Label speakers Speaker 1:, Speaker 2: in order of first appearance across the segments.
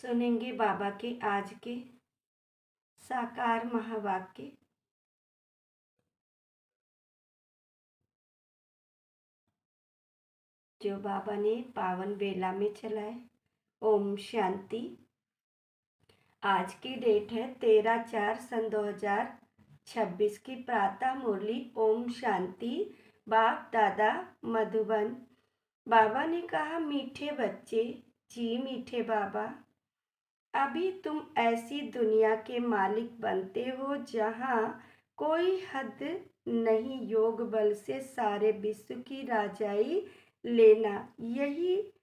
Speaker 1: सुनेंगे बाबा के आज के साकार महावाक्य। जो बाबा ने पावन बेला में चलाए। ओम शांति। आज की डेट है 13/4/2026 की प्रातः मुरली। ओम शांति। बाप दादा मधुबन। बाबा ने कहा, मीठे बच्चे, जी मीठे बाबा, अभी तुम ऐसी दुनिया के मालिक बनते हो जहाँ कोई हद नहीं। योग बल से सारे विश्व की राजाई लेना, यही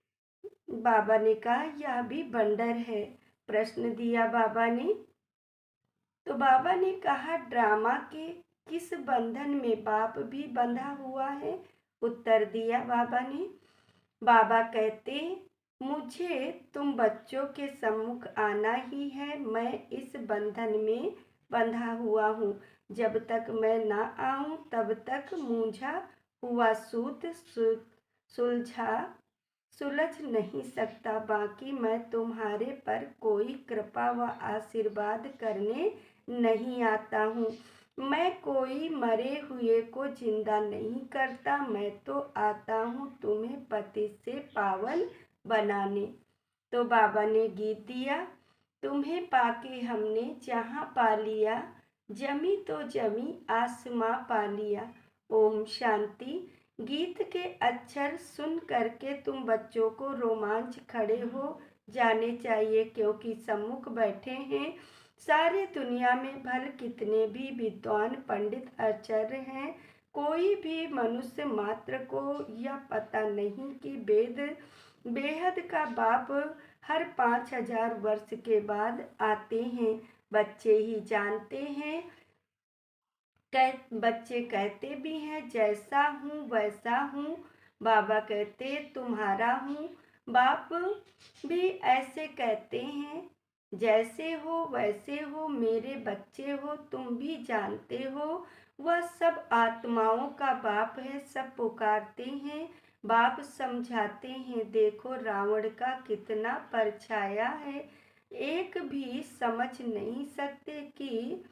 Speaker 1: बाबा ने कहा। यह भी बंडर है। प्रश्न दिया बाबा ने। तो बाबा ने कहा, ड्रामा के किस बंधन में बाप भी बंधा हुआ है? उत्तर दिया बाबा ने। बाबा कहते, मुझे तुम बच्चों के सम्मुख आना ही है। मैं इस बंधन में बंधा हुआ हूँ। जब तक मैं ना आऊँ तब तक मूंझा हुआ सूत सुलझ नहीं सकता। बाकी मैं तुम्हारे पर कोई कृपा व आशीर्वाद करने नहीं आता हूँ। मैं कोई मरे हुए को जिंदा नहीं करता। मैं तो आता हूँ तुम्हें पतित से पावन बनाने। तो बाबा ने गीत दिया, तुम्हें पाके हमने जहाँ पा लिया, जमी तो जमी आसमां पा लिया। ओम शांति। गीत के अक्षर सुन करके तुम बच्चों को रोमांच खड़े हो जाने चाहिए, क्योंकि सम्मुख बैठे हैं सारे दुनिया में भल कितने भी विद्वान पंडित आचार्य हैं। कोई भी मनुष्य मात्र को यह पता नहीं कि बेहद का बाप हर 5000 वर्ष के बाद आते हैं। बच्चे ही जानते हैं। बच्चे कहते भी हैं, जैसा हूँ वैसा हूँ। बाबा कहते, तुम्हारा हूँ। बाप भी ऐसे कहते हैं, जैसे हो वैसे हो, मेरे बच्चे हो। तुम भी जानते हो वह सब आत्माओं का बाप है। सब पुकारते हैं, बाप समझाते हैं। देखो रावण का कितना परछाया है। एक भी समझ नहीं सकते कि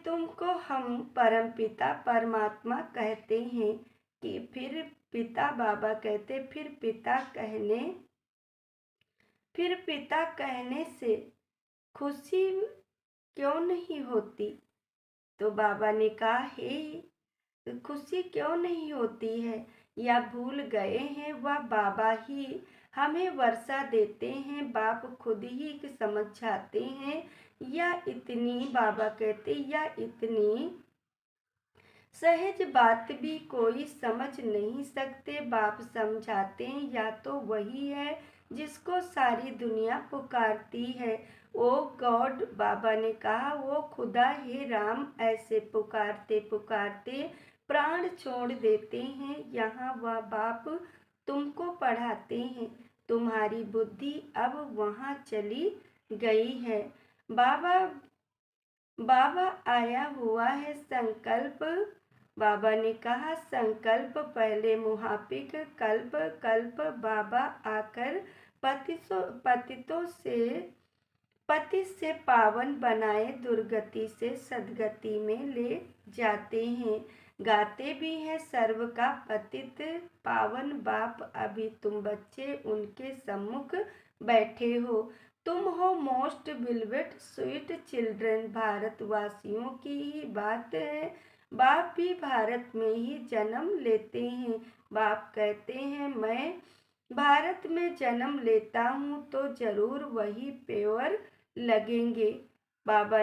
Speaker 1: तुमको हम परमपिता परमात्मा कहते हैं। कि फिर पिता, बाबा कहते, फिर पिता कहने से खुशी क्यों नहीं होती? तो बाबा ने कहा, हे, खुशी क्यों नहीं होती है? या भूल गए हैं वह बाबा ही हमें वर्षा देते हैं। बाप खुद ही समझाते हैं। या इतनी, बाबा कहते, या इतनी सहज बात भी कोई समझ नहीं सकते। बाप समझाते हैं, या तो वही है जिसको सारी दुनिया पुकारती है। ओ गॉड, बाबा ने कहा, वो खुदा, हे राम, ऐसे पुकारते पुकारते प्राण छोड़ देते हैं। यहाँ वह बाप तुमको पढ़ाते हैं। तुम्हारी बुद्धि अब वहाँ चली गई है। बाबा आया हुआ है। संकल्प, बाबा ने कहा, संकल्प पहले मुहापिक कल्प कल्प। बाबा आकर पतित से पावन बनाए, दुर्गति से सदगति में ले जाते हैं। गाते भी हैं, सर्व का पतित पावन बाप। अभी तुम बच्चे उनके सम्मुख बैठे हो। तुम हो मोस्ट बिलवेड स्वीट चिल्ड्रन। भारतवासियों की ही बात है। बाप भी भारत में ही जन्म लेते हैं। बाप कहते हैं, मैं भारत में जन्म लेता हूँ तो जरूर वही प्योर लगेंगे। बाबा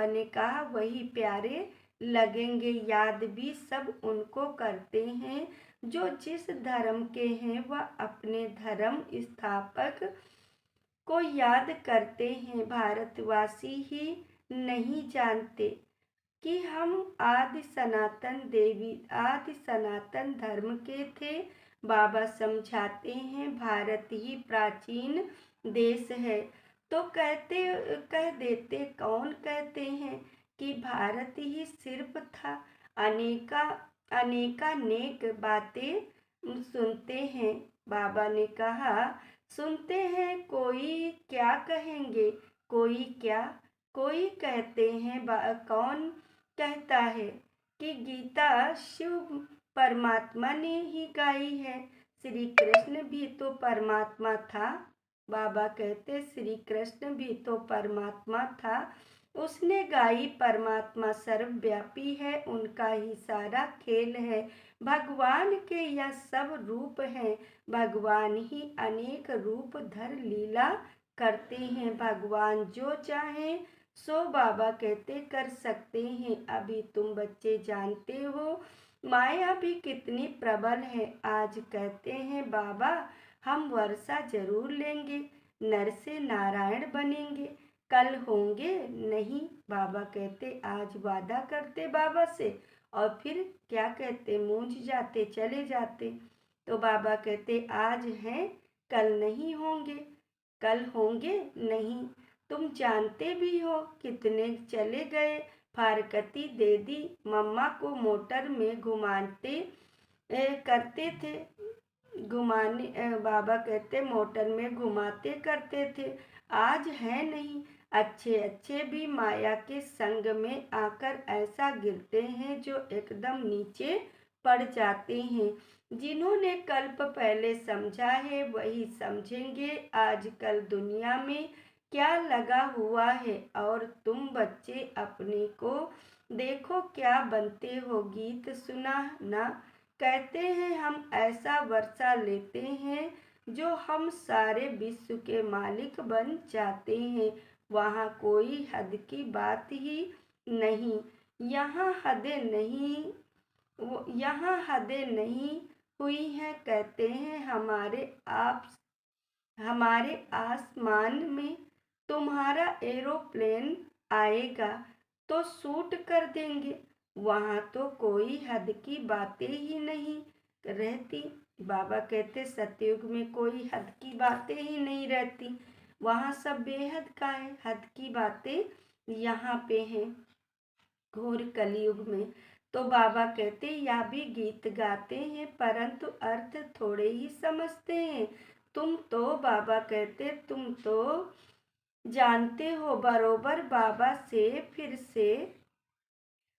Speaker 1: ने कहा वही प्यारे लगेंगे। याद भी सब उनको करते हैं जो जिस धर्म के हैं। वह अपने धर्म स्थापक को याद करते हैं। भारतवासी ही नहीं जानते कि हम आदि सनातन धर्म के थे। बाबा समझाते हैं, भारत ही प्राचीन देश है। तो कह देते, कौन कहते हैं कि भारत ही सिर्फ था। अनेकानेक बातें सुनते हैं। बाबा ने कहा, सुनते हैं कोई क्या कहेंगे, कोई क्या, कोई कहते हैं कौन कहता है कि गीता शिव परमात्मा ने ही गाई है। श्री कृष्ण भी तो परमात्मा था। बाबा कहते श्री कृष्ण भी तो परमात्मा था, उसने गाई। परमात्मा सर्वव्यापी है, उनका ही सारा खेल है। भगवान के यह सब रूप हैं, भगवान ही अनेक रूप धर लीला करते हैं। भगवान जो चाहे सो बाबा कहते कर सकते हैं। अभी तुम बच्चे जानते हो माया भी कितनी प्रबल है। आज कहते हैं बाबा हम वर्षा जरूर लेंगे, नर से नारायण बनेंगे, कल होंगे नहीं। बाबा कहते आज वादा करते बाबा से और फिर क्या कहते मूंझ जाते, चले जाते। तो बाबा कहते आज हैं कल नहीं होंगे, कल होंगे नहीं। तुम जानते भी हो कितने चले गए, फारकती दे दी मम्मा को, मोटर में घुमाते करते थे, घुमाने बाबा कहते मोटर में घुमाते करते थे। आज है नहीं। अच्छे अच्छे भी माया के संग में आकर ऐसा गिरते हैं जो एकदम नीचे पड़ जाते हैं। जिन्होंने कल्प पहले समझा है वही समझेंगे आजकल दुनिया में क्या लगा हुआ है। और तुम बच्चे अपने को देखो क्या बनते हो। गीत सुना ना, कहते हैं हम ऐसा वर्षा लेते हैं जो हम सारे विश्व के मालिक बन जाते हैं। वहाँ कोई हद की बात ही नहीं, यहाँ हदें नहीं, यहाँ हदें नहीं हुई हैं। कहते हैं हमारे आसमान में तुम्हारा एरोप्लेन आएगा तो शूट कर देंगे। वहाँ तो कोई हद की बातें ही नहीं रहती। बाबा कहते सतयुग में कोई हद की बातें ही नहीं रहती, वहाँ सब बेहद का है। हद की बातें यहाँ पे हैं घोर कलयुग में। तो बाबा कहते या भी गीत गाते हैं परंतु अर्थ थोड़े ही समझते हैं। तुम तो बाबा कहते तुम तो जानते हो बरोबर बाबा से फिर से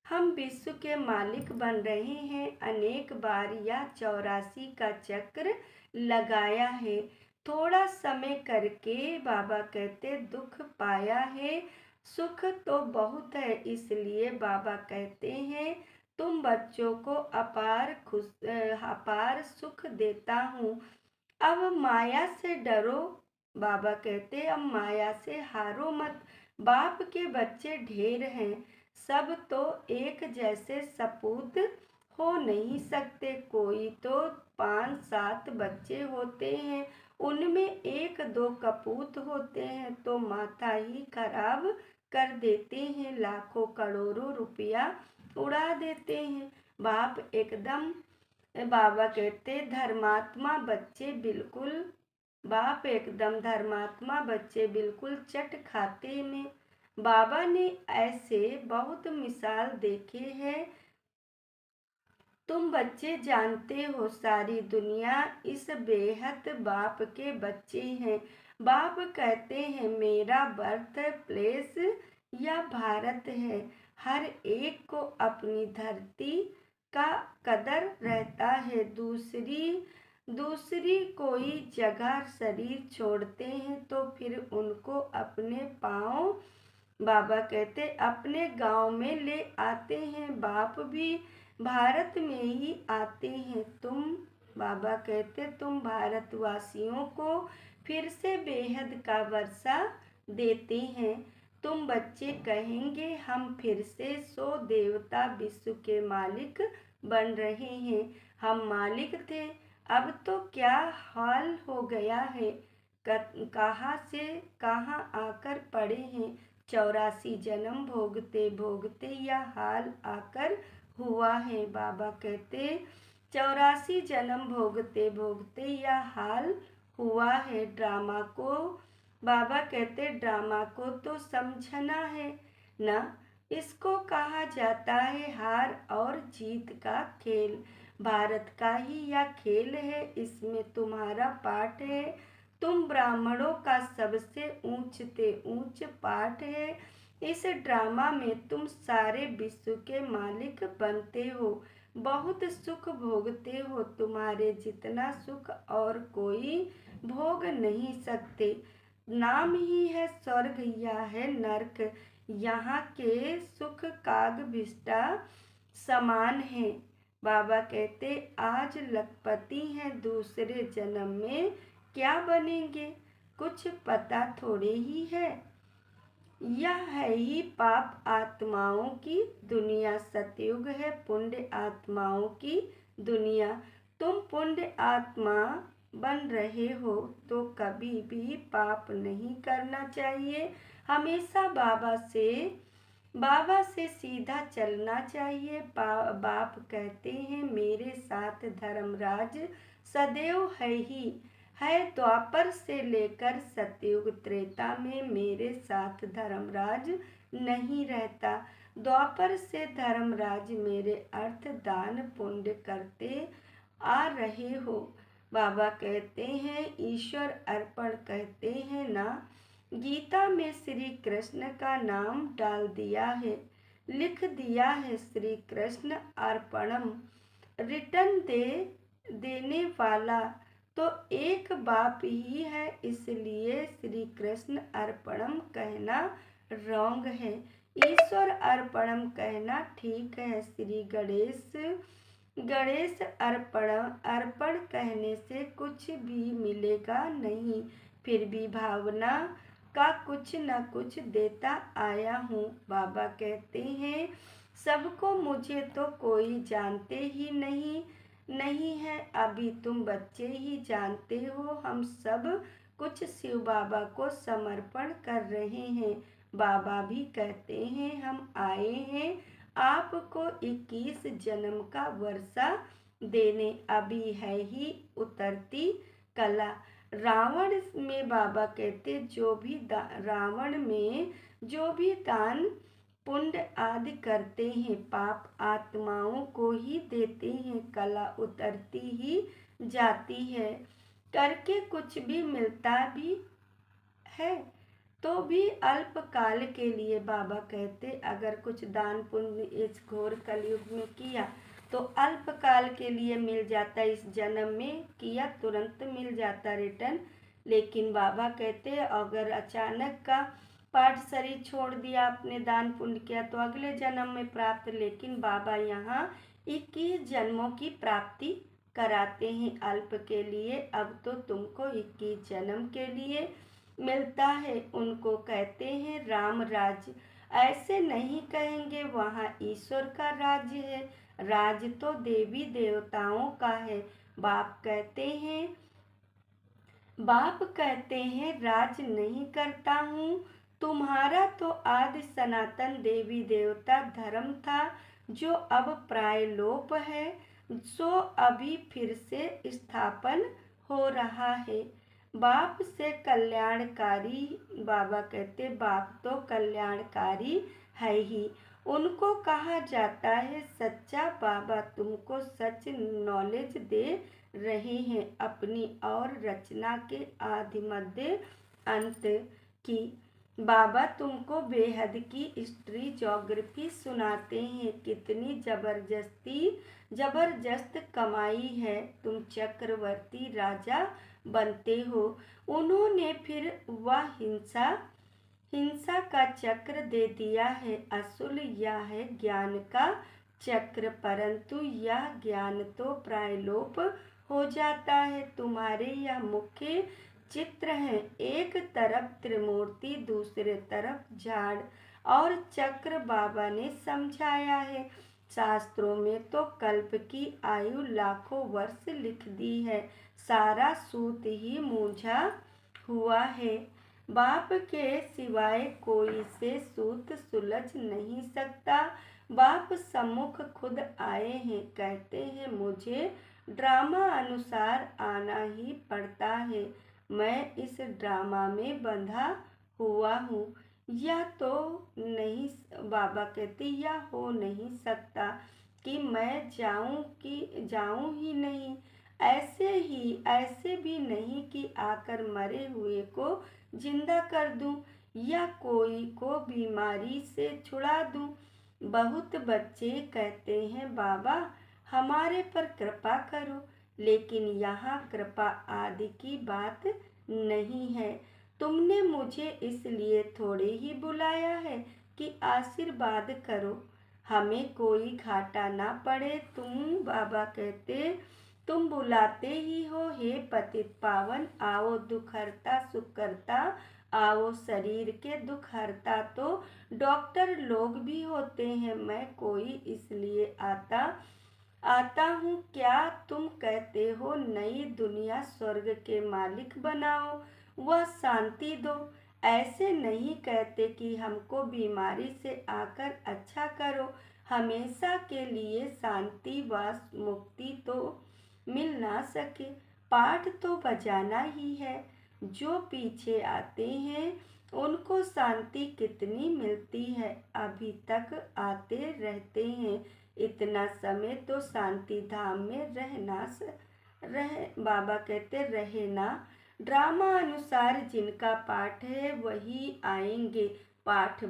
Speaker 1: हम विश्व के मालिक बन रहे हैं। अनेक बार या 84 का चक्र लगाया है। थोड़ा समय करके बाबा कहते दुख पाया है, सुख तो बहुत है। इसलिए बाबा कहते हैं तुम बच्चों को अपार सुख देता हूँ। अब माया से डरो, बाबा कहते अब माया से हारो मत। बाप के बच्चे ढेर हैं, सब तो एक जैसे सपूत हो नहीं सकते। कोई तो 5-7 बच्चे होते हैं, उनमें 1-2 कपूत होते हैं तो माथा ही खराब कर देते हैं, लाखों करोड़ों रुपया उड़ा देते हैं। बाप एकदम बाबा कहते धर्मात्मा बच्चे बिल्कुल, बाप एकदम धर्मात्मा बच्चे बिल्कुल चट खाते में। बाबा ने ऐसे बहुत मिसाल देखे हैं। तुम बच्चे जानते हो सारी दुनिया इस बेहद बाप के बच्चे हैं। बाप कहते हैं मेरा बर्थ प्लेस या भारत है। हर एक को अपनी धरती का कदर रहता है। दूसरी कोई जगह शरीर छोड़ते हैं तो फिर उनको अपने पाँव बाबा कहते अपने गांव में ले आते हैं। बाप भी भारत में ही आते हैं। तुम बाबा कहते तुम भारतवासियों को फिर से बेहद का वर्षा देते हैं। तुम बच्चे कहेंगे हम फिर से 100 देवता विश्व के मालिक बन रहे हैं। हम मालिक थे, अब तो क्या हाल हो गया है, कहाँ से कहाँ आकर पड़े हैं। 84 जन्म भोगते भोगते यह हाल आकर हुआ है। बाबा कहते 84 जन्म भोगते भोगते यह हाल हुआ है। ड्रामा को बाबा कहते ड्रामा को तो समझना है ना, इसको कहा जाता है हार और जीत का खेल। भारत का ही यह खेल है, इसमें तुम्हारा पाठ है। तुम ब्राह्मणों का सबसे ऊंचते ऊंच पाठ है। इस ड्रामा में तुम सारे विश्व के मालिक बनते हो, बहुत सुख भोगते हो। तुम्हारे जितना सुख और कोई भोग नहीं सकते। नाम ही है स्वर्ग या है नरक, यहाँ के सुख कागभिष्टा समान है। बाबा कहते आज लखपति हैं, दूसरे जन्म में क्या बनेंगे कुछ पता थोड़े ही है। यह है ही पाप आत्माओं की दुनिया, सतयुग है पुण्य आत्माओं की दुनिया। तुम पुण्य आत्मा बन रहे हो तो कभी भी पाप नहीं करना चाहिए। हमेशा बाबा से सीधा चलना चाहिए। बाप कहते हैं मेरे साथ धर्मराज सदैव है ही है। द्वापर से लेकर सतयुग त्रेता में मेरे साथ धर्मराज नहीं रहता। द्वापर से धर्मराज मेरे अर्थ दान पुण्य करते आ रहे हो। बाबा कहते हैं ईश्वर अर्पण कहते हैं ना, गीता में श्री कृष्ण का नाम डाल दिया है, लिख दिया है श्री कृष्ण अर्पणम। रिटर्न देने वाला तो एक बाप ही है, इसलिए श्री कृष्ण अर्पणम कहना रॉन्ग है, ईश्वर अर्पणम कहना ठीक है। श्री गणेश अर्पण कहने से कुछ भी मिलेगा नहीं, फिर भी भावना का कुछ न कुछ देता आया हूँ। बाबा कहते हैं सबको मुझे तो कोई जानते ही नहीं है, अभी तुम बच्चे ही जानते हो। हम सब कुछ शिव बाबा को समर्पण कर रहे हैं। बाबा भी कहते हैं हम आए हैं आपको 21 जन्म का वर्षा देने, अभी है ही उतरती कला। रावण में बाबा कहते रावण में जो भी दान पुण्य आदि करते हैं पाप आत्माओं को ही देते हैं, कला उतरती ही जाती है। करके कुछ भी मिलता भी है तो भी अल्पकाल के लिए। बाबा कहते अगर कुछ दान पुण्य इस घोर कलयुग में किया तो अल्पकाल के लिए मिल जाता, इस जन्म में किया तुरंत मिल जाता रिटर्न। लेकिन बाबा कहते अगर अचानक का पाठ शरीर छोड़ दिया, आपने दान पुण्य किया तो अगले जन्म में प्राप्त। लेकिन बाबा यहाँ 21 जन्मों की प्राप्ति कराते हैं अल्प के लिए। अब तो तुमको 21 जन्म के लिए मिलता है। उनको कहते हैं राम राज्य, ऐसे नहीं कहेंगे, वहाँ ईश्वर का राज्य है, राज तो देवी देवताओं का है। बाप कहते हैं राज नहीं करता हूँ, तुम्हारा तो आदि सनातन देवी देवता धर्म था जो अब प्राय लोप है, सो अभी फिर से स्थापन हो रहा है। बाप से कल्याणकारी, बाबा कहते बाप तो कल्याणकारी है ही, उनको कहा जाता है सच्चा। बाबा तुमको सच नॉलेज दे रहे हैं अपनी और रचना के आदि मध्य अंत की। बाबा तुमको बेहद की हिस्ट्री ज्योग्राफी सुनाते हैं, कितनी जबरदस्त कमाई है, तुम चक्रवर्ती राजा बनते हो। उन्होंने फिर वह हिंसा का चक्र दे दिया है, असूल यह है ज्ञान का चक्र, परंतु यह ज्ञान तो प्राय लोप हो जाता है। तुम्हारे यह मुख्य चित्र हैं, एक तरफ त्रिमूर्ति दूसरे तरफ झाड़ और चक्र बाबा ने समझाया है। शास्त्रों में तो कल्प की आयु लाखों वर्ष लिख दी है, सारा सूत ही मूझा हुआ है। बाप के सिवाय कोई से सूत सुलझ नहीं सकता। बाप सम्मुख खुद आए हैं, कहते हैं मुझे ड्रामा अनुसार आना ही पड़ता है, मैं इस ड्रामा में बंधा हुआ हूँ। यह तो नहीं, बाबा कहते यह हो नहीं सकता, कि मैं जाऊं ही नहीं, ऐसे भी नहीं कि आकर मरे हुए को जिंदा कर दूं या कोई को बीमारी से छुड़ा दूं। बहुत बच्चे कहते हैं बाबा हमारे पर कृपा करो, लेकिन यहाँ कृपा आदि की बात नहीं है। तुमने मुझे इसलिए थोड़े ही बुलाया है कि आशीर्वाद करो, हमें कोई घाटा ना पड़े। बाबा कहते तुम बुलाते ही हो, हे पतित पावन आओ, दुख हरता सुख करता आओ, शरीर के दुख हरता तो डॉक्टर लोग भी होते हैं, मैं कोई इसलिए आता हूँ। क्या तुम कहते हो नई दुनिया स्वर्ग के मालिक बनाओ, वह शांति दो। ऐसे नहीं कहते कि हमको बीमारी से आकर अच्छा करो, हमेशा के लिए शांति व मुक्ति तो मिल ना सके, पाठ तो बजाना ही है। जो पीछे आते हैं उनको शांति कितनी मिलती है, अभी तक आते रहते हैं, इतना समय तो शांति धाम में बाबा कहते रहे ना। ड्रामा अनुसार जिनका पाठ है वही आएंगे, पाठ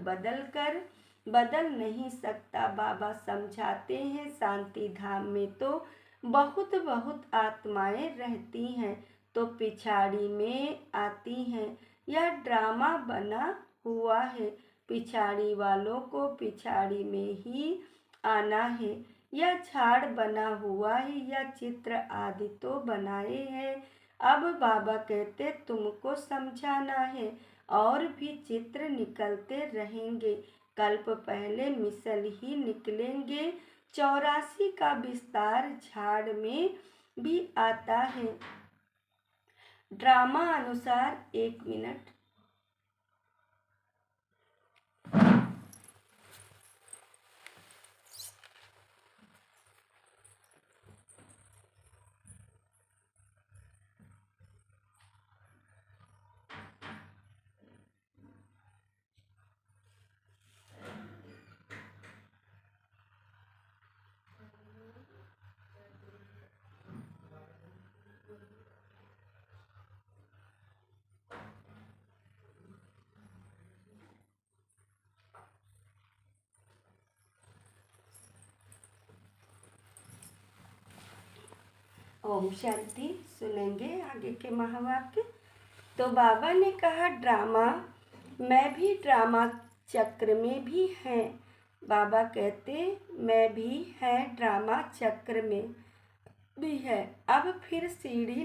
Speaker 1: बदल नहीं सकता। बाबा समझाते हैं शांति धाम में तो बहुत आत्माएं रहती हैं, तो पिछाड़ी में आती हैं। यह ड्रामा बना हुआ है, पिछाड़ी वालों को पिछाड़ी में ही आना है। यह झाड़ बना हुआ है, यह चित्र आदि तो बनाए हैं। अब बाबा कहते तुमको समझाना है, और भी चित्र निकलते रहेंगे, कल्प पहले मिसल ही निकलेंगे। 84 का विस्तार झाड़ में भी आता है। ड्रामा अनुसार 1 मिनट। ओम शांति। सुनेंगे आगे के महावाक्य। तो बाबा ने कहा ड्रामा, मैं भी ड्रामा चक्र में भी हैं। बाबा कहते मैं भी है ड्रामा चक्र में भी है। अब फिर सीढ़ी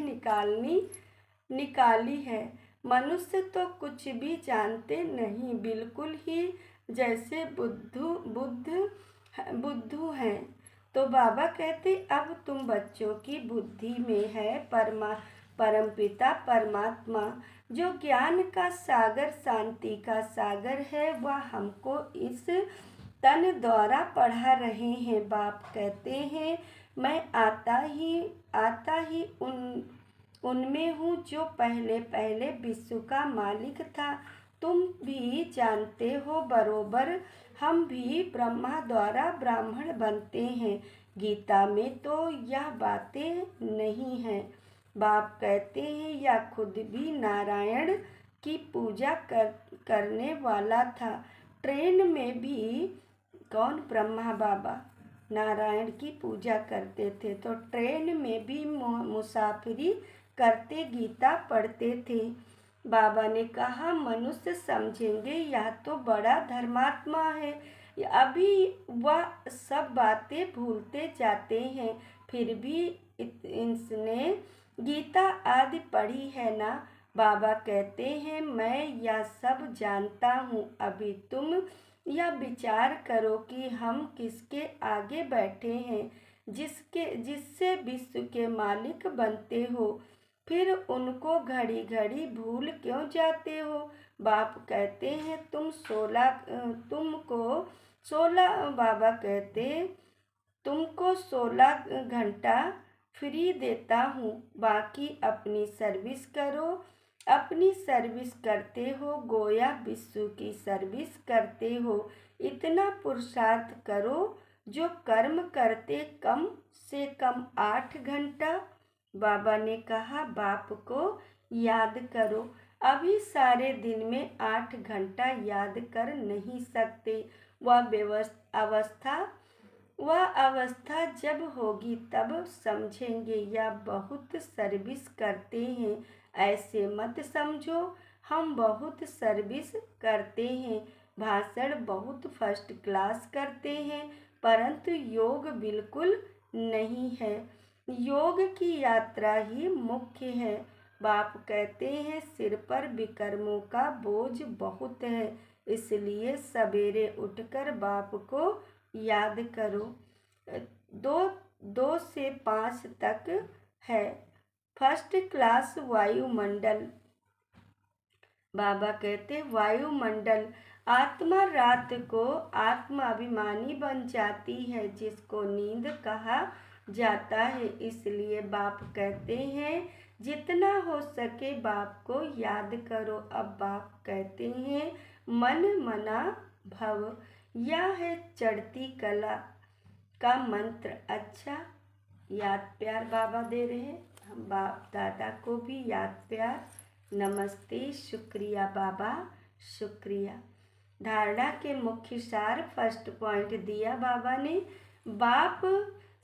Speaker 1: निकाली है। मनुष्य तो कुछ भी जानते नहीं, बिल्कुल ही जैसे बुद्धू हैं। तो बाबा कहते अब तुम बच्चों की बुद्धि में है परमपिता परमात्मा, जो ज्ञान का सागर शांति का सागर है, वह हमको इस तन द्वारा पढ़ा रहे हैं। बाप कहते हैं मैं आता ही उनमें हूँ जो पहले विश्व का मालिक था। तुम भी जानते हो बरोबर, हम भी ब्रह्मा द्वारा ब्राह्मण बनते हैं। गीता में तो यह बातें नहीं हैं। बाप कहते हैं या खुद भी नारायण की पूजा करने वाला था। ट्रेन में भी कौन? ब्रह्मा बाबा नारायण की पूजा करते थे, तो ट्रेन में भी मुसाफिरी करते गीता पढ़ते थे। बाबा ने कहा मनुष्य समझेंगे यह तो बड़ा धर्मात्मा है, अभी वह सब बातें भूलते जाते हैं, फिर भी इसने गीता आदि पढ़ी है ना। बाबा कहते हैं मैं यह सब जानता हूँ, अभी तुम यह विचार करो कि हम किसके आगे बैठे हैं, जिससे विश्व के मालिक बनते हो, फिर उनको घड़ी घड़ी भूल क्यों जाते हो। बाप कहते हैं बाबा कहते तुमको 16 घंटा फ्री देता हूँ, बाकी अपनी सर्विस करो। अपनी सर्विस करते हो गोया विश्व की सर्विस करते हो। इतना पुरुषार्थ करो जो कर्म करते कम से कम 8 घंटा। बाबा ने कहा, बाप को याद करो। अभी सारे दिन में 8 घंटा याद कर नहीं सकते। अवस्था वह अवस्था जब होगी तब समझेंगे। या बहुत सर्विस करते हैं, ऐसे मत समझो। हम बहुत सर्विस करते हैं, भाषण बहुत फर्स्ट क्लास करते हैं, परंतु योग बिल्कुल नहीं है। योग की यात्रा ही मुख्य है। बाप कहते हैं, सिर पर विकर्मों का बोझ बहुत है, इसलिए सवेरे उठकर बाप को याद करो। 2 से 5 तक है फर्स्ट क्लास वायुमंडल। बाबा कहते, वायुमंडल आत्मा रात को आत्माभिमानी बन जाती है, जिसको नींद कहा जाता है। इसलिए बाप कहते हैं, जितना हो सके बाप को याद करो। अब बाप कहते हैं, मन मना भव, यह है चढ़ती कला का मंत्र। अच्छा, याद प्यार बाबा दे रहे हैं। हम बाप दादा को भी याद प्यार नमस्ते, शुक्रिया बाबा, शुक्रिया। धारणा के मुख्य सार फर्स्ट पॉइंट दिया बाबा ने। बाप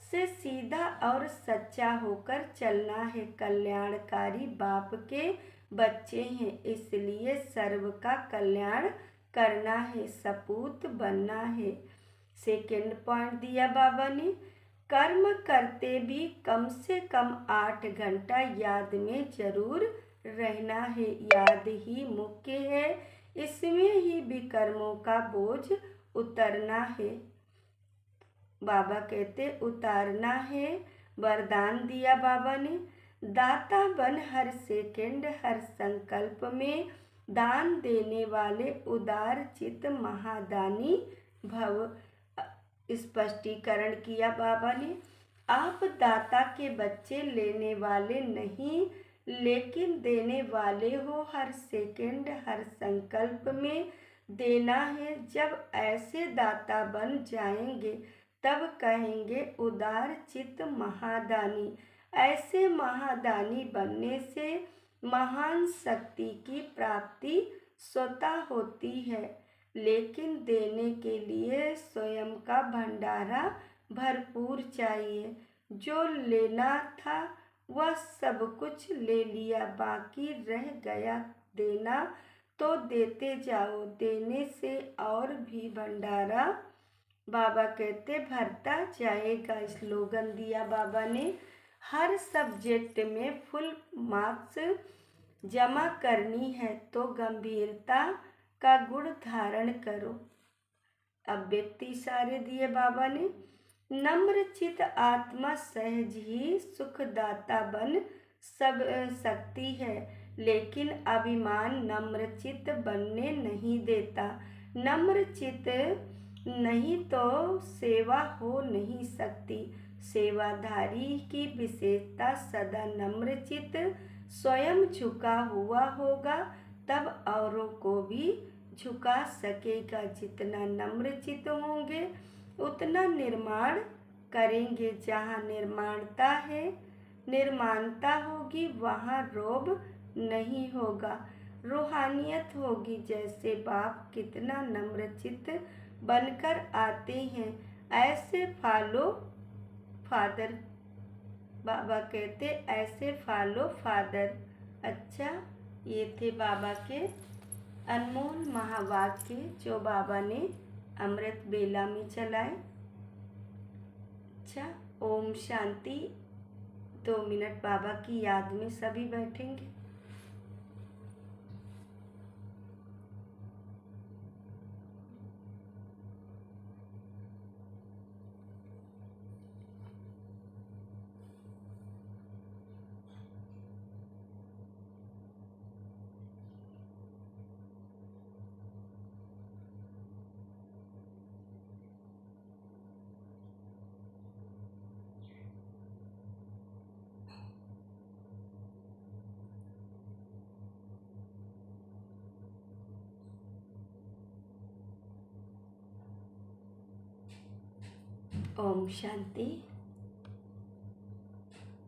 Speaker 1: से सीधा और सच्चा होकर चलना है। कल्याणकारी बाप के बच्चे हैं, इसलिए सर्व का कल्याण करना है, सपूत बनना है। सेकेंड पॉइंट दिया बाबा ने, कर्म करते भी कम से कम 8 घंटा याद में जरूर रहना है। याद ही मुख्य है, इसमें ही विकर्मों का बोझ उतरना है। बाबा कहते, उतारना है। वरदान दिया बाबा ने, दाता बन हर सेकंड हर संकल्प में दान देने वाले उदार चित महादानी भव। स्पष्टीकरण किया बाबा ने, आप दाता के बच्चे लेने वाले नहीं, लेकिन देने वाले हो। हर सेकंड हर संकल्प में देना है। जब ऐसे दाता बन जाएंगे तब कहेंगे उदार चित्त महादानी। ऐसे महादानी बनने से महान शक्ति की प्राप्ति स्वतः होती है, लेकिन देने के लिए स्वयं का भंडारा भरपूर चाहिए। जो लेना था वह सब कुछ ले लिया, बाकी रह गया देना, तो देते जाओ। देने से और भी भंडारा बाबा कहते भरता जाएगा। स्लोगन दिया बाबा ने, हर सब्जेक्ट में फुल मार्क्स जमा करनी है तो गंभीरता का गुण धारण करो। अब व्यक्ति इशारे दिए बाबा ने, नम्र चित आत्मा सहज ही सुखदाता बन सब सकती है, लेकिन अभिमान नम्र चित बनने नहीं देता। नम्र चित नहीं तो सेवा हो नहीं सकती। सेवाधारी की विशेषता सदा नम्र चित स्वयं झुका हुआ होगा, तब औरों को भी झुका सकेगा। जितना नम्र चित होंगे उतना निर्माण करेंगे। जहाँ निर्माणता है, निर्माणता होगी, वहाँ रोब नहीं होगा, रूहानियत होगी। जैसे बाप कितना नम्र चित्त बनकर आते हैं, ऐसे फॉलो फादर। बाबा कहते ऐसे फॉलो फादर। अच्छा, ये थे बाबा के अनमोल महावाक्य जो बाबा ने अमृत बेला में चलाए। अच्छा, ओम शांति। 2 मिनट बाबा की याद में सभी बैठेंगे। ओम शांति।